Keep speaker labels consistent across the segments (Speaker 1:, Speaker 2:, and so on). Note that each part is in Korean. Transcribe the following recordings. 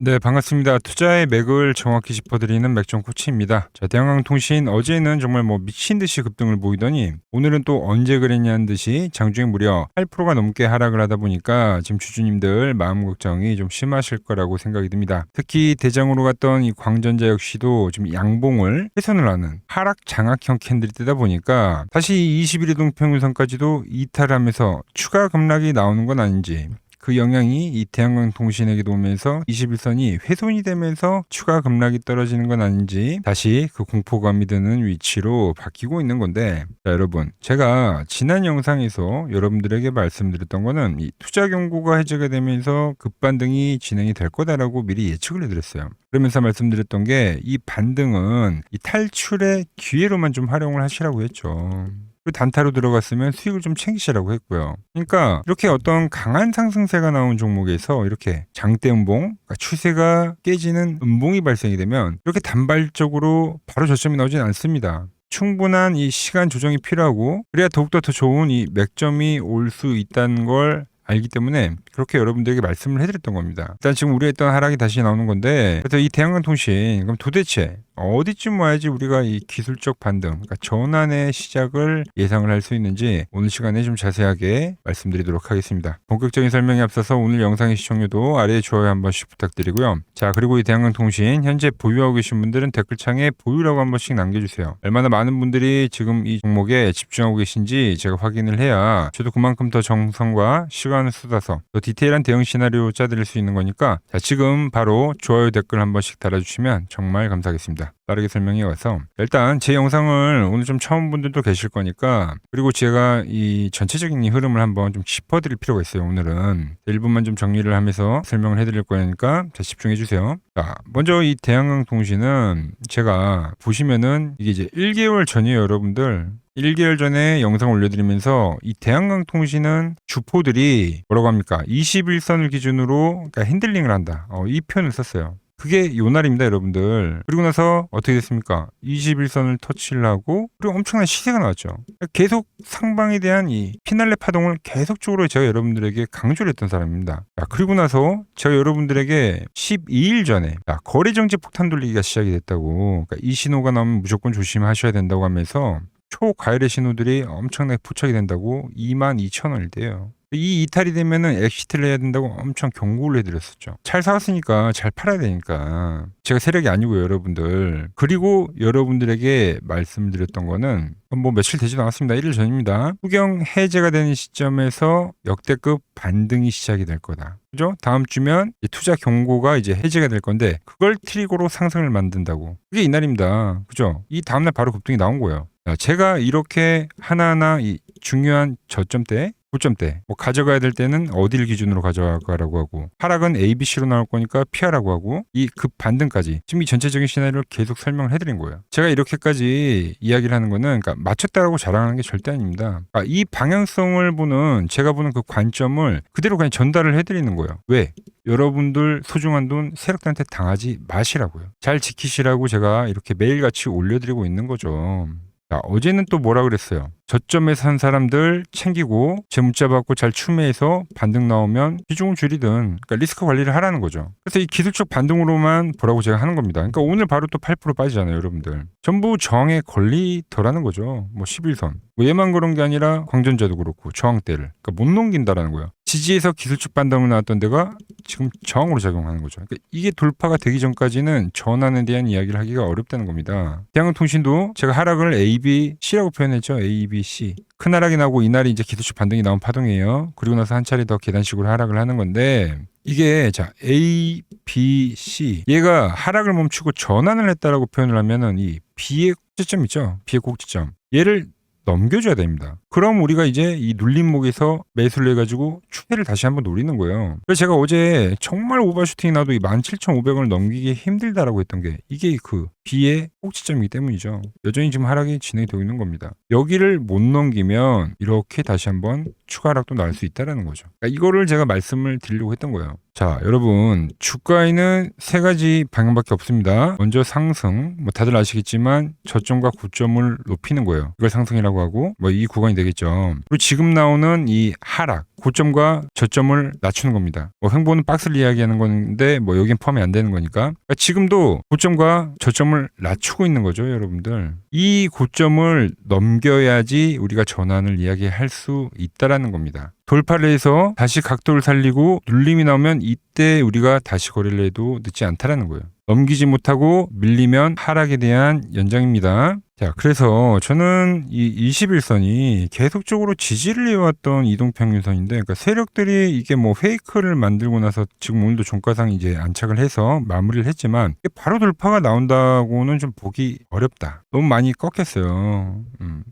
Speaker 1: 네, 반갑습니다. 투자의 맥을 정확히 짚어드리는 맥종 코치입니다. 자, 대한항공통신 어제는 정말 미친 듯이 급등을 보이더니 오늘은 또 언제 그랬냐는 듯이 장중에 무려 8%가 넘게 하락을 하다 보니까 지금 주주님들 마음 걱정이 좀 심하실 거라고 생각이 듭니다. 특히 대장으로 갔던 이 광전자 역시도 좀 양봉을 훼손을 하는 하락 장악형 캔들이 뜨다 보니까 다시 21일 이동 평균선까지도 이탈하면서 추가 급락이 나오는 건 아닌지, 그 영향이 이 대한항공통신에게도 오면서 21선이 훼손이 되면서 추가 급락이 떨어지는 건 아닌지 다시 그 공포감이 드는 위치로 바뀌고 있는 건데, 자, 여러분, 제가 지난 영상에서 여러분들에게 말씀드렸던 거는 이 투자 경고가 해제가 되면서 급반등이 진행이 될 거다라고 미리 예측을 해드렸어요. 그러면서 말씀드렸던 게 이 반등은 이 탈출의 기회로만 좀 활용을 하시라고 했죠. 단타로 들어갔으면 수익을 좀 챙기시라고 했고요. 그러니까 이렇게 어떤 강한 상승세가 나온 종목에서 이렇게 장대 음봉, 그러니까 추세가 깨지는 음봉이 발생이 되면 이렇게 단발적으로 바로 저점이 나오진 않습니다. 충분한 이 시간 조정이 필요하고, 그래야 더욱더 더 좋은 이 맥점이 올 수 있다는 걸 알기 때문에 그렇게 여러분들에게 말씀을 해드렸던 겁니다. 일단 지금 우려했던 하락이 다시 나오는 건데, 그래서 이 대한항공통신 그럼 도대체 어디쯤 와야지 우리가 이 기술적 반등, 그러니까 전환의 시작을 예상을 할 수 있는지 오늘 시간에 좀 자세하게 말씀드리도록 하겠습니다. 본격적인 설명에 앞서서 오늘 영상의 시청률도 아래에 좋아요 한 번씩 부탁드리고요. 자, 그리고 이 대한항공통신 현재 보유하고 계신 분들은 댓글창에 보유라고 한 번씩 남겨주세요. 얼마나 많은 분들이 지금 이 종목에 집중하고 계신지 제가 확인을 해야 저도 그만큼 더 정성과 시간을 쏟아서 더 디테일한 대응 시나리오 짜드릴 수 있는 거니까, 자, 지금 바로 좋아요 댓글 한 번씩 달아주시면 정말 감사하겠습니다. 빠르게 설명해 와서, 일단 제 영상을 오늘 좀 처음 분들도 계실 거니까, 그리고 제가 이 전체적인 이 흐름을 한번 좀 짚어드릴 필요가 있어요. 오늘은 1분만 좀 정리를 하면서 설명을 해드릴 거니까 자, 집중해 주세요. 자, 먼저 이 대한항공통신은 제가 보시면은 이게 이제 1개월 전이에요, 여러분들. 1개월 전에 영상 올려드리면서 이 대한항공통신은 주포들이 뭐라고 합니까? 21선을 기준으로 그러니까 핸들링을 한다. 이 표현을 썼어요. 그게 요 날입니다, 여러분들. 그리고 나서 어떻게 됐습니까? 21선을 터치를 하고, 그리고 엄청난 시세가 나왔죠. 계속 상방에 대한 이 피날레 파동을 계속적으로 제가 여러분들에게 강조를 했던 사람입니다. 그리고 나서 제가 여러분들에게 12일 전에 거래정지 폭탄 돌리기가 시작이 됐다고, 그러니까 이 신호가 나오면 무조건 조심하셔야 된다고 하면서 초과열의 신호들이 엄청나게 포착이 된다고 22,000원일 때요. 이 이탈이 되면은 엑시트를 해야 된다고 엄청 경고를 해드렸었죠. 잘 사왔으니까 잘 팔아야 되니까. 제가 세력이 아니고요, 여러분들. 그리고 여러분들에게 말씀드렸던 거는 며칠 되지도 않았습니다. 1일 전입니다. 후경 해제가 되는 시점에서 역대급 반등이 시작이 될 거다. 그죠? 다음 주면 투자 경고가 이제 해제가 될 건데, 그걸 트리거로 상승을 만든다고. 그게 이날입니다. 그죠? 이 다음날 바로 급등이 나온 거예요. 제가 이렇게 하나하나 이 중요한 저점대, 고점대 가져가야 될 때는 어디를 기준으로 가져가라고 하고, 하락은 A, B, C로 나올 거니까 피하라고 하고, 이 급 반등까지 지금 이 전체적인 시나리오를 계속 설명을 해드린 거예요. 제가 이렇게까지 이야기를 하는 거는 그러니까 맞췄다라고 자랑하는 게 절대 아닙니다. 이 방향성을 보는, 제가 보는 그 관점을 그대로 그냥 전달을 해드리는 거예요. 왜? 여러분들 소중한 돈 세력들한테 당하지 마시라고요. 잘 지키시라고 제가 이렇게 매일같이 올려드리고 있는 거죠. 자, 어제는 또 뭐라 그랬어요? 저점에 산 사람들 챙기고 제 문자 받고 잘 추매해서 반등 나오면 비중을 줄이든, 그러니까 리스크 관리를 하라는 거죠. 그래서 이 기술적 반등으로만 보라고 제가 하는 겁니다. 그러니까 오늘 바로 또 8% 빠지잖아요, 여러분들. 전부 저항에 걸리더라는 거죠. 11선. 얘만 그런 게 아니라 광전자도 그렇고 저항대를 그러니까 못 넘긴다라는 거예요. 지지에서 기술적 반등을 나왔던 데가 지금 저항으로 작용하는 거죠. 그러니까 이게 돌파가 되기 전까지는 전환에 대한 이야기를 하기가 어렵다는 겁니다. 대한항공통신도 제가 하락을 A, B, C라고 표현했죠. A, B, C. 큰 하락이 나고 이날이 이제 기술적 반등이 나온 파동이에요. 그리고 나서 한 차례 더 계단식으로 하락을 하는 건데, 이게 자 A, B, C 얘가 하락을 멈추고 전환을 했다라고 표현을 하면은 이 B의 꼭지점 있죠. B의 꼭지점. 얘를 넘겨줘야 됩니다. 그럼 우리가 이제 이 눌림목에서 매수를 해가지고 추세를 다시 한번 노리는 거예요. 그래서 제가 어제 정말 오버슈팅이 나도 이 17,500원을 넘기기 힘들다라고 했던 게 이게 그 B의 꼭지점이기 때문이죠. 여전히 지금 하락이 진행이 되고 있는 겁니다. 여기를 못 넘기면 이렇게 다시 한번 추가 하락도 날 수 있다는 거죠. 그러니까 이거를 제가 말씀을 드리려고 했던 거예요. 자, 여러분, 주가에는 세 가지 방향밖에 없습니다. 먼저 상승, 다들 아시겠지만 저점과 고점을 높이는 거예요. 이걸 상승이라고 하고, 이 구간이 되겠죠. 되겠죠. 그리고 지금 나오는 이 하락, 고점과 저점을 낮추는 겁니다. 뭐 횡보는 박스를 이야기하는 건데 뭐 여긴 포함이 안 되는 거니까. 그러니까 지금도 고점과 저점을 낮추고 있는 거죠, 여러분들. 이 고점을 넘겨야지 우리가 전환을 이야기할 수 있다라는 겁니다. 돌파를 해서 다시 각도를 살리고 눌림이 나오면 이때 우리가 다시 거래를 해도 늦지 않다라는 거예요. 넘기지 못하고 밀리면 하락에 대한 연장입니다. 자, 그래서 저는 이 21선이 계속적으로 지지를 해왔던 이동평균선인데, 그러니까 세력들이 이게 뭐 페이크를 만들고 나서 지금 오늘도 종가상 이제 안착을 해서 마무리를 했지만, 이게 바로 돌파가 나온다고는 좀 보기 어렵다. 너무 많이 꺾였어요.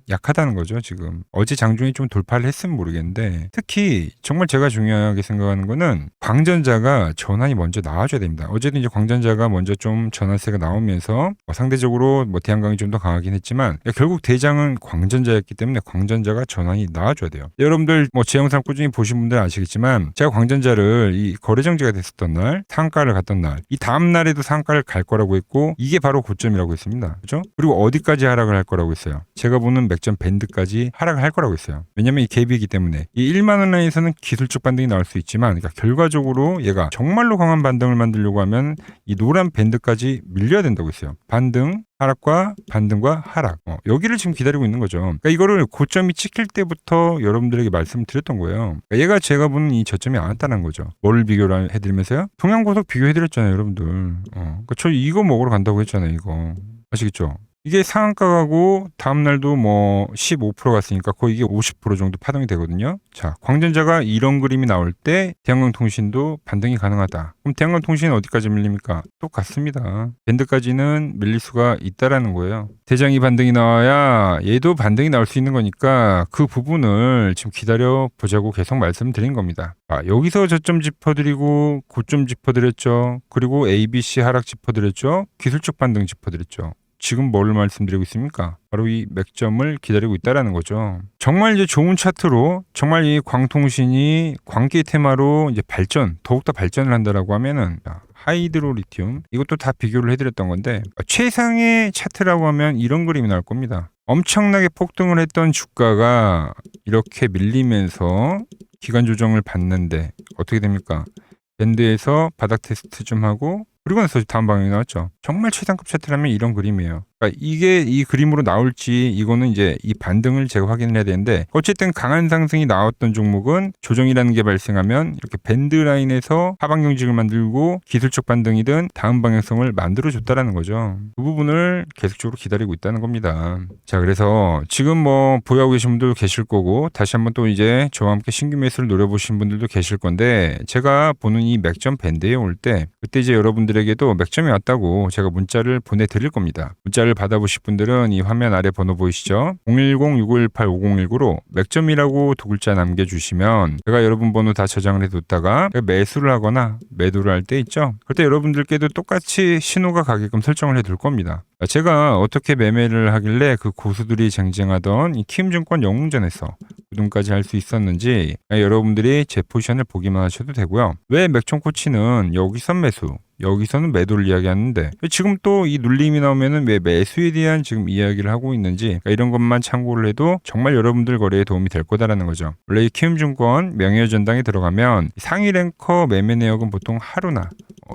Speaker 1: 약하다는 거죠, 지금. 어제 장중에 좀 돌파를 했으면 모르겠는데, 특히 정말 제가 중요하게 생각하는 거는 광전자가 전환이 먼저 나와줘야 됩니다. 어제도 이제 광전자가 먼저 좀 전환세가 나오면서 상대적으로 뭐 대한강이 좀 더 강하긴 했지만 결국 대장은 광전자였기 때문에 광전자가 전환이 나와줘야 돼요. 여러분들 뭐 제 영상 꾸준히 보신 분들 아시겠지만 제가 광전자를 이 거래정지가 됐었던 날, 상한가를 갔던 날, 이 다음 날에도 상한가를 갈 거라고 했고 이게 바로 고점이라고 했습니다. 그렇죠? 그리고 어디까지 하락을 할 거라고 했어요. 제가 보는 맥점 밴드까지 하락을 할 거라고 했어요. 왜냐면 이 갭이기 때문에 이 1만 원 라인에서는 기술적 반등이 나올 수 있지만 그러니까 결과적으로 얘가 정말로 강한 반등을 만들려고 하면 이 노란 밴드까지 밀려야 된다고 했어요. 반등, 하락과 반등과 하락. 여기를 지금 기다리고 있는 거죠. 그러니까 이거를 고점이 찍힐 때부터 여러분들에게 말씀을 드렸던 거예요. 그러니까 얘가 제가 보는 이 저점이 안 왔다는 거죠. 뭐를 비교를 해드리면서요? 동양고속 비교해드렸잖아요, 여러분들. 그러니까 저 이거 먹으러 간다고 했잖아요, 이거. 아시겠죠? 이게 상한가 가고 다음날도 뭐 15% 갔으니까 거의 이게 50% 정도 파동이 되거든요. 자, 광전자가 이런 그림이 나올 때 대한강통신도 반등이 가능하다. 그럼 대한강통신은 어디까지 밀립니까? 똑같습니다. 밴드까지는 밀릴 수가 있다라는 거예요. 대장이 반등이 나와야 얘도 반등이 나올 수 있는 거니까 그 부분을 지금 기다려 보자고 계속 말씀드린 겁니다. 여기서 저점 짚어드리고 고점 짚어드렸죠. 그리고 ABC 하락 짚어드렸죠. 기술적 반등 짚어드렸죠. 지금 뭘 말씀드리고 있습니까? 바로 이 맥점을 기다리고 있다라는 거죠. 정말 이제 좋은 차트로 정말 이 광통신이 광기 테마로 이제 더욱더 발전을 한다라고 하면은 하이드로 리튬 이것도 다 비교를 해드렸던 건데 최상의 차트라고 하면 이런 그림이 나올 겁니다. 엄청나게 폭등을 했던 주가가 이렇게 밀리면서 기간 조정을 받는데 어떻게 됩니까? 밴드에서 바닥 테스트 좀 하고 그리고 나서 다음 방향이 나왔죠. 정말 최상급 차트라면 이런 그림이에요. 그러니까 이게 이 그림으로 나올지 이거는 이제 이 반등을 제가 확인을 해야 되는데 어쨌든 강한 상승이 나왔던 종목은 조정이라는 게 발생하면 이렇게 밴드 라인에서 하방 경직을 만들고 기술적 반등이든 다음 방향성을 만들어줬다라는 거죠. 그 부분을 계속적으로 기다리고 있다는 겁니다. 자, 그래서 지금 뭐 보유하고 계신 분들도 계실 거고 다시 한번 또 이제 저와 함께 신규 매수를 노려보신 분들도 계실 건데 제가 보는 이 맥점 밴드에 올 때 그때 이제 여러분들에게도 맥점이 왔다고 제가 문자를 보내드릴 겁니다. 문자를 받아보실 분들은 이 화면 아래 번호 보이시죠? 010-6518-5019로 맥점이라고 두 글자 남겨주시면 제가 여러분 번호 다 저장을 해뒀다가 매수를 하거나 매도를 할 때 있죠? 그때 여러분들께도 똑같이 신호가 가게끔 설정을 해둘 겁니다. 제가 어떻게 매매를 하길래 그 고수들이 쟁쟁하던 이 키움증권 영웅전에서 구동까지 할 수 있었는지 여러분들이 제 포지션을 보기만 하셔도 되고요. 왜 맥종코치는 여기선 매수 여기서는 매도를 이야기하는데 지금 또 이 눌림이 나오면은 왜 매수에 대한 지금 이야기를 하고 있는지 이런 것만 참고를 해도 정말 여러분들 거래에 도움이 될 거다라는 거죠. 원래 이 키움증권 명예의 전당에 들어가면 상위 랭커 매매 내역은 보통 하루나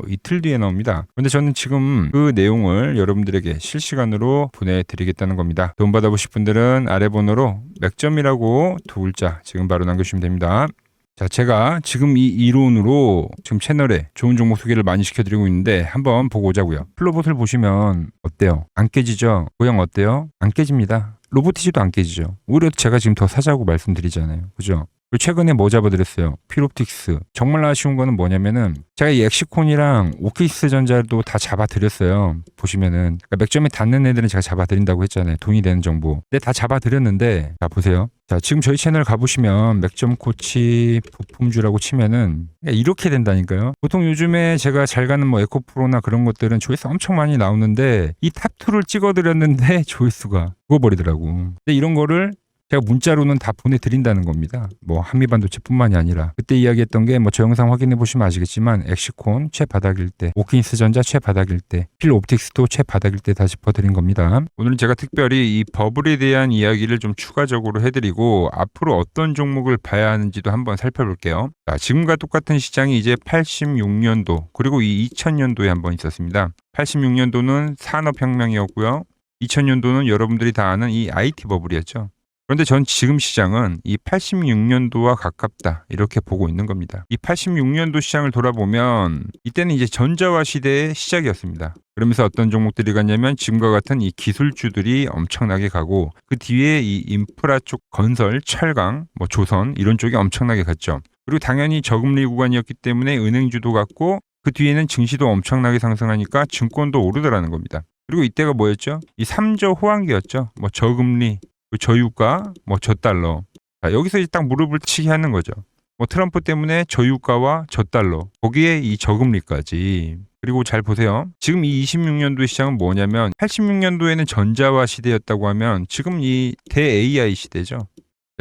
Speaker 1: 이틀 뒤에 나옵니다. 근데 저는 지금 그 내용을 여러분들에게 실시간으로 보내드리겠다는 겁니다. 도움 받아보실 분들은 아래 번호로 맥점이라고 두 글자 지금 바로 남겨주시면 됩니다. 자, 제가 지금 이 이론으로 지금 채널에 좋은 종목 소개를 많이 시켜드리고 있는데 한번 보고 오자고요. 플로봇을 보시면 어때요? 안 깨지죠? 모양 어때요? 안 깨집니다. 로보티지도 안 깨지죠. 오히려 제가 지금 더 사자고 말씀드리잖아요. 그죠? 최근에 뭐 잡아드렸어요? 필옵틱스. 정말 아쉬운 거는 뭐냐면은 제가 이 엑시콘이랑 오키스 전자도 다 잡아드렸어요. 보시면은 그러니까 맥점에 닿는 애들은 제가 잡아드린다고 했잖아요. 돈이 되는 정보. 근데 다 잡아드렸는데 자 보세요. 자 지금 저희 채널 가보시면 맥점 코치 부품주라고 치면은 이렇게 된다니까요. 보통 요즘에 제가 잘 가는 뭐 에코프로나 그런 것들은 조회수 엄청 많이 나오는데 이 탑2를 찍어드렸는데 조회수가 죽어버리더라고. 근데 이런 거를 제가 문자로는 다 보내드린다는 겁니다. 뭐 한미반도체뿐만이 아니라 그때 이야기했던 게 뭐 저 영상 확인해 보시면 아시겠지만 엑시콘 최바닥일 때, 오킨스 전자 최바닥일 때, 필옵틱스도 최바닥일 때 다 짚어드린 겁니다. 오늘은 제가 특별히 이 버블에 대한 이야기를 좀 추가적으로 해드리고 앞으로 어떤 종목을 봐야 하는지도 한번 살펴볼게요. 자, 지금과 똑같은 시장이 이제 86년도 그리고 이 2000년도에 한번 있었습니다. 86년도는 산업혁명이었고요. 2000년도는 여러분들이 다 아는 이 IT 버블이었죠. 그런데 전 지금 시장은 이 86년도와 가깝다 이렇게 보고 있는 겁니다. 이 86년도 시장을 돌아보면 이때는 이제 전자화 시대의 시작이었습니다. 그러면서 어떤 종목들이 갔냐면 지금과 같은 이 기술주들이 엄청나게 가고 그 뒤에 이 인프라 쪽 건설, 철강, 뭐 조선 이런 쪽이 엄청나게 갔죠. 그리고 당연히 저금리 구간이었기 때문에 은행주도 갔고 그 뒤에는 증시도 엄청나게 상승하니까 증권도 오르더라는 겁니다. 그리고 이때가 뭐였죠? 이 3저 호황기였죠. 뭐 저금리, 저유가, 뭐 저달러. 자, 여기서 이제 딱 무릎을 치게 하는 거죠. 뭐 트럼프 때문에 저유가와 저달러, 거기에 이 저금리까지. 그리고 잘 보세요. 지금 이 26년도 시장은 뭐냐면 86년도에는 전자화 시대였다고 하면 지금 이 대 AI 시대죠.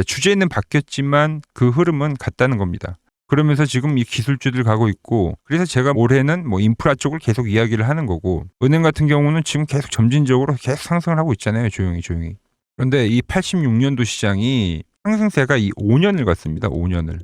Speaker 1: 주제는 바뀌었지만 그 흐름은 같다는 겁니다. 그러면서 지금 이 기술주들 가고 있고 그래서 제가 올해는 뭐 인프라 쪽을 계속 이야기를 하는 거고 은행 같은 경우는 지금 계속 점진적으로 계속 상승을 하고 있잖아요. 조용히. 그런데 이 86년도 시장이 상승세가 이 5년을 갔습니다. 5년을.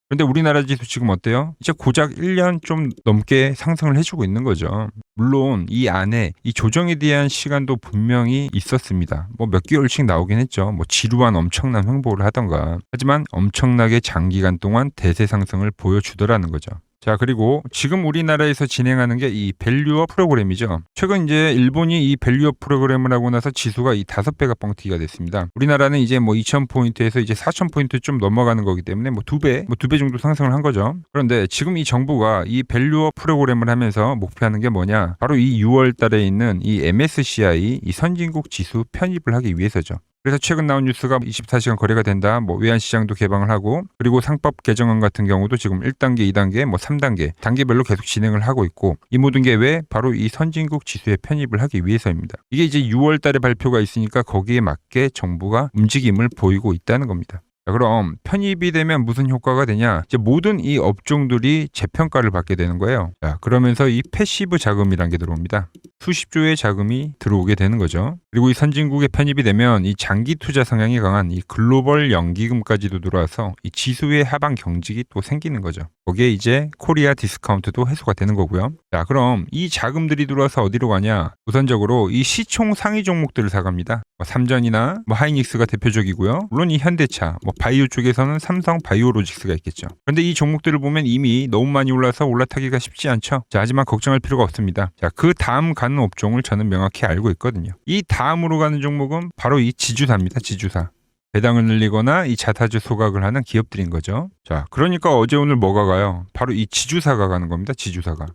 Speaker 1: 그런데 우리나라 지수 지금 어때요? 이제 고작 1년 좀 넘게 상승을 해주고 있는 거죠. 물론 이 안에 이 조정에 대한 시간도 분명히 있었습니다. 뭐 몇 개월씩 나오긴 했죠. 뭐 지루한 엄청난 횡보를 하던가. 하지만 엄청나게 장기간 동안 대세 상승을 보여주더라는 거죠. 자, 그리고 지금 우리나라에서 진행하는 게 이 밸류업 프로그램이죠. 최근 이제 일본이 이 밸류업 프로그램을 하고 나서 지수가 이 5배가 뻥튀기가 됐습니다. 우리나라는 이제 뭐 2000포인트에서 이제 4000포인트 좀 넘어가는 거기 때문에 뭐 2배 정도 상승을 한 거죠. 그런데 지금 이 정부가 이 밸류업 프로그램을 하면서 목표하는 게 뭐냐? 바로 이 6월 달에 있는 이 MSCI 이 선진국 지수 편입을 하기 위해서죠. 그래서 최근 나온 뉴스가 24시간 거래가 된다. 뭐 외환시장도 개방을 하고 그리고 상법 개정안 같은 경우도 지금 1단계, 2단계, 뭐 3단계 단계별로 계속 진행을 하고 있고 이 모든 게 왜? 바로 이 선진국 지수에 편입을 하기 위해서입니다. 이게 이제 6월 달에 발표가 있으니까 거기에 맞게 정부가 움직임을 보이고 있다는 겁니다. 자, 그럼 편입이 되면 무슨 효과가 되냐? 이제 모든 이 업종들이 재평가를 받게 되는 거예요. 자, 그러면서 이 패시브 자금이란 게 들어옵니다. 수십조의 자금이 들어오게 되는 거죠. 그리고 이 선진국에 편입이 되면 이 장기 투자 성향이 강한 이 글로벌 연기금까지도 들어와서 이 지수의 하방 경직이 또 생기는 거죠. 거기에 이제 코리아 디스카운트도 해소가 되는 거고요. 자, 그럼 이 자금들이 들어와서 어디로 가냐? 우선적으로 이 시총 상위 종목들을 사갑니다. 뭐 삼전이나 뭐 하이닉스가 대표적이고요. 물론 이 현대차, 뭐 바이오 쪽에서는 삼성 바이오로직스가 있겠죠. 그런데 이 종목들을 보면 이미 너무 많이 올라서 올라타기가 쉽지 않죠. 자, 하지만 걱정할 필요가 없습니다. 자, 그 다음 가는 업종을 저는 명확히 알고 있거든요. 이 다음으로 가는 종목은 바로 이 지주사입니다. 지주사. 배당을 늘리거나 이 자사주 소각을 하는 기업들인 거죠. 자, 그러니까 어제 오늘 뭐가 가요? 바로 이 지주사가 가는 겁니다. 지주사가.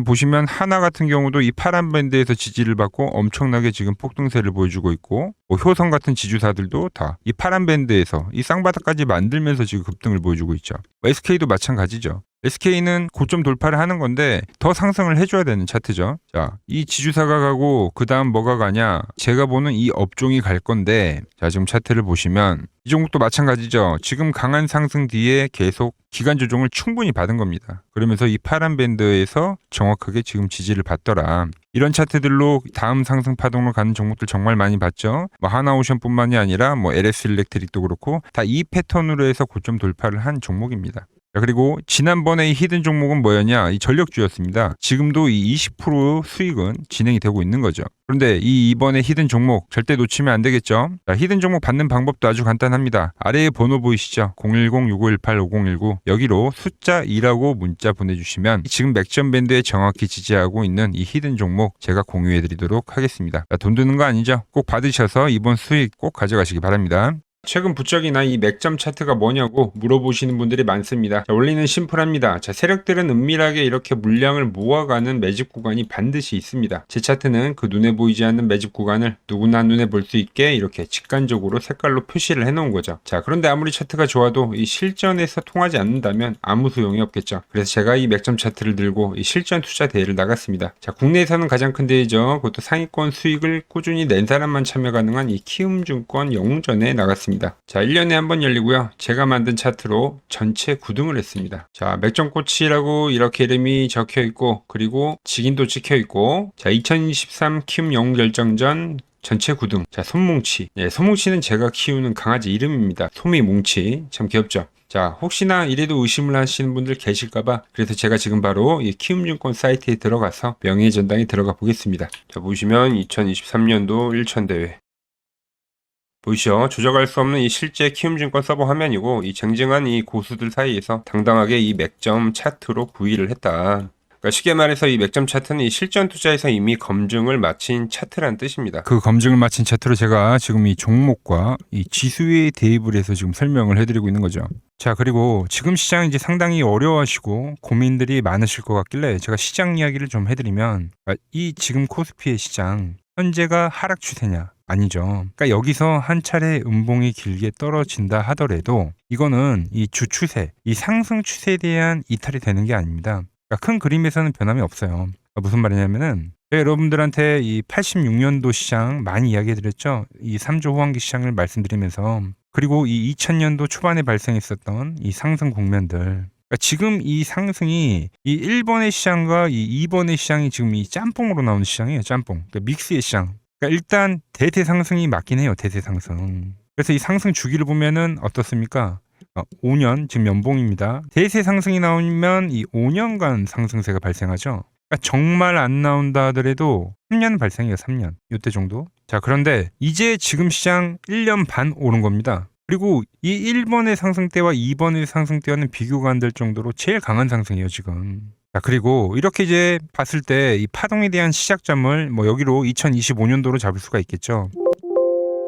Speaker 1: 보시면 하나 같은 경우도 이 파란 밴드에서 지지를 받고 엄청나게 지금 폭등세를 보여주고 있고 뭐 효성 같은 지주사들도 다 이 파란 밴드에서 이 쌍바닥까지 만들면서 지금 급등을 보여주고 있죠. SK도 마찬가지죠. SK는 고점 돌파를 하는 건데 더 상승을 해줘야 되는 차트죠. 자, 이 지주사가 가고 그 다음 뭐가 가냐? 제가 보는 이 업종이 갈 건데 자, 지금 차트를 보시면 이 종목도 마찬가지죠. 지금 강한 상승 뒤에 계속 기간 조정을 충분히 받은 겁니다. 그러면서 이 파란 밴드에서 정확하게 지금 지지를 받더라. 이런 차트들로 다음 상승 파동으로 가는 종목들 정말 많이 봤죠. 뭐 하나오션뿐만이 아니라 뭐 LS 일렉트릭도 그렇고 다 이 패턴으로 해서 고점 돌파를 한 종목입니다. 자, 그리고 지난번에 이 히든 종목은 뭐였냐? 이 전력주였습니다. 지금도 이 20% 수익은 진행이 되고 있는 거죠. 그런데 이번에 히든 종목 절대 놓치면 안 되겠죠? 자, 히든 종목 받는 방법도 아주 간단합니다. 아래에 번호 보이시죠? 010-6518-5019 여기로 숫자 2라고 문자 보내주시면 지금 맥점 밴드에 정확히 지지하고 있는 이 히든 종목 제가 공유해드리도록 하겠습니다. 자, 돈 드는 거 아니죠? 꼭 받으셔서 이번 수익 꼭 가져가시기 바랍니다. 최근 부쩍이나 이 맥점 차트가 뭐냐고 물어보시는 분들이 많습니다. 자, 원리는 심플합니다. 자, 세력들은 은밀하게 이렇게 물량을 모아가는 매집 구간이 반드시 있습니다. 제 차트는 그 눈에 보이지 않는 매집 구간을 누구나 눈에 볼 수 있게 이렇게 직관적으로 색깔로 표시를 해놓은 거죠. 자, 그런데 아무리 차트가 좋아도 이 실전에서 통하지 않는다면 아무 소용이 없겠죠. 그래서 제가 이 맥점 차트를 들고 이 실전 투자 대회를 나갔습니다. 자, 국내에서는 가장 큰 대회죠. 그것도 상위권 수익을 꾸준히 낸 사람만 참여 가능한 이 키움증권 영웅전에 나갔습니다. 보겠습니다. 자, 1년에 한 번 열리고요. 제가 만든 차트로 전체 9등을 했습니다. 자, 맥정코치라고 이렇게 이름이 적혀 있고, 그리고 직인도 찍혀 있고, 자, 2023 키움 영웅 결정전 전체 9등. 자, 솜뭉치. 네, 솜뭉치는 제가 키우는 강아지 이름입니다. 솜이뭉치. 참 귀엽죠? 자, 혹시나 이래도 의심을 하시는 분들 계실까봐 그래서 제가 지금 바로 이 키움증권 사이트에 들어가서 명예전당에 들어가 보겠습니다. 자, 보시면 2023년도 1천대회 보이시죠? 조작할 수 없는 이 실제 키움증권 서버 화면이고, 이 쟁쟁한 이 고수들 사이에서 당당하게 이 맥점 차트로 9위를 했다. 그러니까 쉽게 말해서 이 맥점 차트는 이 실전 투자에서 이미 검증을 마친 차트란 뜻입니다. 그 검증을 마친 차트로 제가 지금 이 종목과 이 지수에 대입을 해서 지금 설명을 해드리고 있는 거죠. 자, 그리고 지금 시장 이제 상당히 어려워하시고 고민들이 많으실 것 같길래 제가 시장 이야기를 좀 해드리면, 이 지금 코스피의 시장 현재가 하락 추세냐? 아니죠. 그러니까 여기서 한 차례 음봉이 길게 떨어진다 하더라도 이거는 이 주 추세, 이 상승 추세에 대한 이탈이 되는 게 아닙니다. 그러니까 큰 그림에서는 변함이 없어요. 그러니까 무슨 말이냐면은 여러분들한테 이 86년도 시장 많이 이야기해드렸죠. 이 3조 호황기 시장을 말씀드리면서, 그리고 이 2000년도 초반에 발생했었던 이 상승 국면들. 그러니까 지금 이 상승이 이 1번의 시장과 이 2번의 시장이 지금 이 짬뽕으로 나오는 시장이에요. 짬뽕. 그러니까 믹스의 시장. 그러니까 일단 대세 상승이 맞긴 해요. 대세 상승. 그래서 이 상승 주기를 보면은 어떻습니까? 5년 지금 연봉입니다. 대세 상승이 나오면 이 5년간 상승세가 발생하죠. 그러니까 정말 안 나온다 하더라도 3년 발생해요. 3년. 이때 정도. 자, 그런데 이제 지금 시장 1년 반 오른 겁니다. 그리고 이 1번의 상승 때와 2번의 상승 때와는 비교가 안 될 정도로 제일 강한 상승이에요, 지금. 자, 그리고 이렇게 이제 봤을 때 이 파동에 대한 시작점을 뭐 여기로 2025년도로 잡을 수가 있겠죠.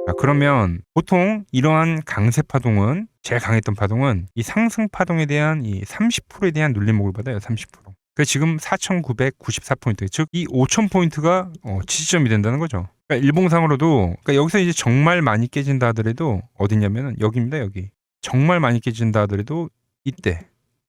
Speaker 1: 자, 그러면 보통 이러한 강세 파동은, 제일 강했던 파동은 이 상승 파동에 대한 이 30%에 대한 눌림목을 받아요. 30%. 그 지금 4,994포인트, 즉 이 5,000포인트가 지지점이 된다는 거죠. 그러니까 일봉상으로도, 그러니까 여기서 이제 정말 많이 깨진다 하더라도 어디냐면은 여기입니다. 여기. 정말 많이 깨진다 하더라도 이때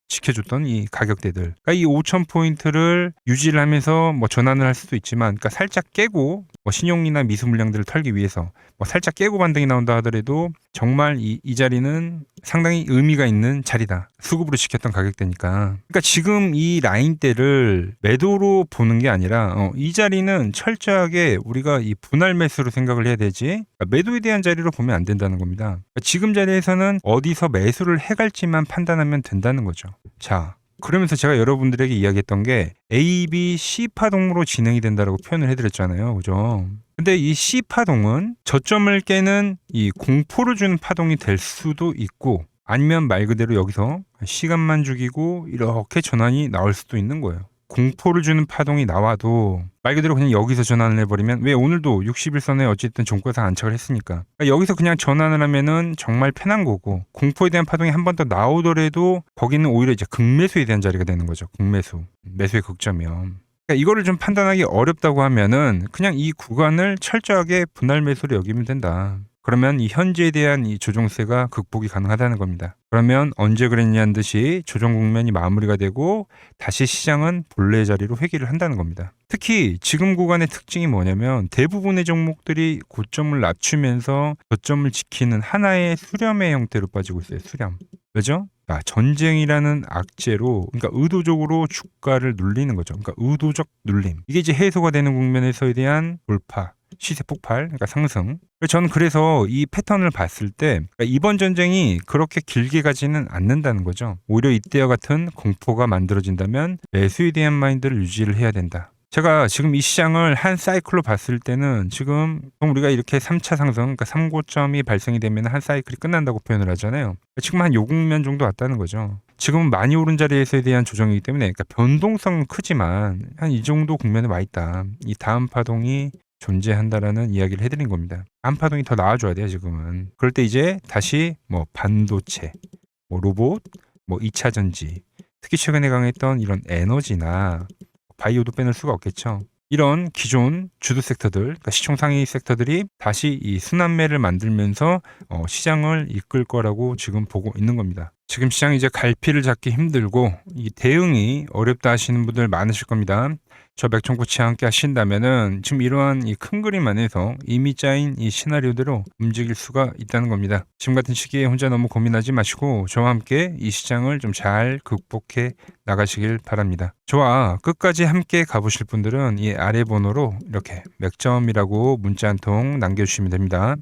Speaker 1: 지켜줬던 이 가격대들. 그러니까 이 5,000포인트를 유지를 하면서 뭐 전환을 할 수도 있지만, 그러니까 살짝 깨고 뭐 신용이나 미수 물량들을 털기 위해서 뭐 살짝 깨고 반등이 나온다 하더라도 정말 이 자리는 상당히 의미가 있는 자리다. 수급으로 지켰던 가격대니까. 그러니까 지금 이 라인대를 매도로 보는 게 아니라 이 자리는 철저하게 우리가 이 분할 매수로 생각을 해야 되지, 그러니까 매도에 대한 자리로 보면 안 된다는 겁니다. 그러니까 지금 자리에서는 어디서 매수를 해갈지만 판단하면 된다는 거죠. 자, 그러면서 제가 여러분들에게 이야기했던 게 A, B, C 파동으로 진행이 된다라고 표현을 해드렸잖아요. 그죠? 근데 이 C 파동은 저점을 깨는 이 공포를 주는 파동이 될 수도 있고, 아니면 말 그대로 여기서 시간만 죽이고 이렇게 전환이 나올 수도 있는 거예요. 공포를 주는 파동이 나와도 말 그대로 그냥 여기서 전환을 해버리면, 왜 오늘도 60일선에 어쨌든 종가상 안착을 했으니까, 그러니까 여기서 그냥 전환을 하면은 정말 편한 거고, 공포에 대한 파동이 한 번 더 나오더라도 거기는 오히려 이제 극매수에 대한 자리가 되는 거죠. 극매수, 매수의 극점이요. 그러니까 이거를 좀 판단하기 어렵다고 하면은 그냥 이 구간을 철저하게 분할 매수로 여기면 된다. 그러면 이 현재에 대한 이 조정세가 극복이 가능하다는 겁니다. 그러면 언제 그랬냐는 듯이 조정 국면이 마무리가 되고 다시 시장은 본래 자리로 회귀를 한다는 겁니다. 특히 지금 구간의 특징이 뭐냐면 대부분의 종목들이 고점을 낮추면서 저점을 지키는 하나의 수렴의 형태로 빠지고 있어요. 수렴. 왜죠? 전쟁이라는 악재로, 그러니까 의도적으로 주가를 눌리는 거죠. 그러니까 의도적 눌림. 이게 이제 해소가 되는 국면에서에 대한 돌파, 시세 폭발, 그러니까 상승. 저는 그래서 이 패턴을 봤을 때 그러니까 이번 전쟁이 그렇게 길게 가지는 않는다는 거죠. 오히려 이때와 같은 공포가 만들어진다면 매수에 대한 마인드를 유지를 해야 된다. 제가 지금 이 시장을 한 사이클로 봤을 때는 지금 우리가 이렇게 3차 상승, 그러니까 3고점이 발생이 되면 한 사이클이 끝난다고 표현을 하잖아요. 지금 한 요 국면 정도 왔다는 거죠. 지금은 많이 오른 자리에서에 대한 조정이기 때문에, 그러니까 변동성은 크지만 한 이 정도 국면에 와 있다. 이 다음 파동이 존재한다라는 이야기를 해드린 겁니다. 다음 파동이 더 나와줘야 돼요, 지금은. 그럴 때 이제 다시 뭐 반도체, 뭐 로봇, 뭐 2차 전지, 특히 최근에 강했던 이런 에너지나 바이오도 빼놓을 수가 없겠죠. 이런 기존 주도 섹터들, 그러니까 시총 상위 섹터들이 다시 이 순환매를 만들면서 시장을 이끌 거라고 지금 보고 있는 겁니다. 지금 시장 이제 갈피를 잡기 힘들고 이 대응이 어렵다 하시는 분들 많으실 겁니다. 저 맥종코치와 함께 하신다면은 지금 이러한 이 큰 그림 안에서 이미 짜인 이 시나리오대로 움직일 수가 있다는 겁니다. 지금 같은 시기에 혼자 너무 고민하지 마시고 저와 함께 이 시장을 좀 잘 극복해 나가시길 바랍니다. 저와 끝까지 함께 가보실 분들은 이 아래 번호로 이렇게 맥점이라고 문자 한 통 남겨주시면 됩니다.